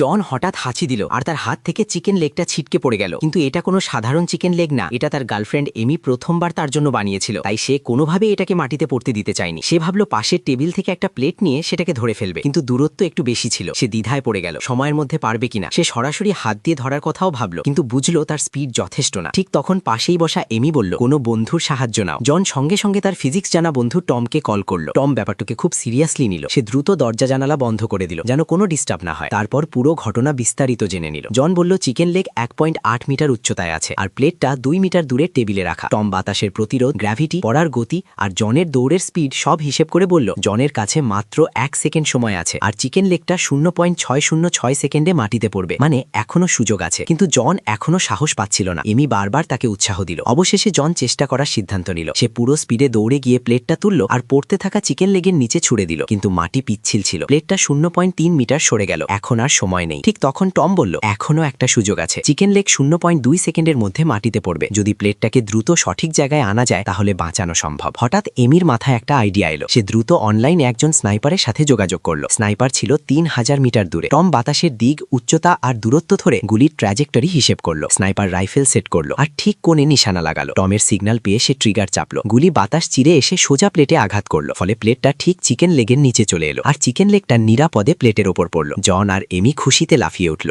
জন হঠাৎ হাঁচি দিল আর তার হাত থেকে চিকেন লেগটা ছিটকে পড়ে গেল। কিন্তু এটা কোনো সাধারণ চিকেন লেগ না, এটা তার গার্লফ্রেন্ড এমি প্রথমবার তার জন্য বানিয়েছিল, তাই সে কোনোভাবে এটাকে মাটিতে পড়তে দিতে চায়নি। সে ভাবলো পাশের টেবিল থেকে একটা প্লেট নিয়ে সেটাকে ধরে ফেলবে, কিন্তু দূরত্ব একটু বেশি ছিল। সে দ্বিধায় পড়ে গেল, সময়ের মধ্যে পারবে কিনা। সে সরাসরি হাত দিয়ে ধরার কথাও ভাবলো, কিন্তু বুঝলো তার স্পিড যথেষ্ট না। ঠিক তখন পাশেই বসা এমি বলল, কোনো বন্ধুর সাহায্য নাও। জন সঙ্গে সঙ্গে তার ফিজিক্স জানা বন্ধু টমকে কল করলো। টম ব্যাপারটাকে খুব সিরিয়াসলি নিল। সে দ্রুত দরজা জানালা বন্ধ করে দিল, যেন কোনো ডিস্টার্ব না হয়। তারপর পুরো ঘটনা বিস্তারিত জেনে নিল। জন বলল চিকেন লেগ 1.8 মিটার উচ্চতায় আছে আর প্লেটটা 2 মিটার দূরে টেবিলে রাখা। টম বাতাসের প্রতিরোধ, গ্র্যাভিটি, পড়ার গতি আর জনের দৌড়ের স্পিড সব হিসেব করে বলল জনের কাছে মাত্র 1 সেকেন্ড সময় আছে আর চিকেন লেগটা 0.606 সেকেন্ডে মাটিতে পড়বে, মানে এখনো সুযোগ আছে। কিন্তু জন এখনো সাহস পাচ্ছিল না। এমি বারবার তাকে উৎসাহ দিল। অবশেষে জন চেষ্টা করার সিদ্ধান্ত নিল। সে পুরো স্পিডে দৌড়ে গিয়ে প্লেটটা তুলল আর পড়তে থাকা চিকেন লেগের নিচে ছুড়ে দিল, কিন্তু মাটি পিচ্ছিল ছিল। প্লেটটা 0.3 মিটার সরে গেল। এখন আর সময় নেই। ঠিক তখন টম বলল এখনো একটা সুযোগ আছে। চিকেন লেগ 0.2 সেকেন্ডের মধ্যে মাটিতে পড়বে। যদি প্লেটটাকে দ্রুত সঠিক জায়গায় আনা যায় তাহলে বাঁচানো সম্ভব। হঠাৎ এমির মাথায় একটা আইডিয়া এলো। সে দ্রুত অনলাইনে একজন স্নাইপারের সাথে যোগাযোগ করলো। স্নাইপার ছিল 3000 মিটার দূরে। টম বাতাসের দিক, উচ্চতা আর দূরত্ব ধরে গুলির ট্র্যাজেক্টরি হিসেব করলো। স্নাইপার রাইফেল সেট করলো আর ঠিক কোণে নিশানা লাগালো। টমের সিগন্যাল পেয়ে সে ট্রিগার চাপলো। গুলি বাতাস চিরে এসে সোজা প্লেটে আঘাত করলো, ফলে প্লেটটা ঠিক চিকেন লেগের নিচে চলে এলো আর চিকেন লেগটা নিরাপদে প্লেটের ওপর পড়লো। জন আর এমি খুশিতে লাফিয়ে উঠল।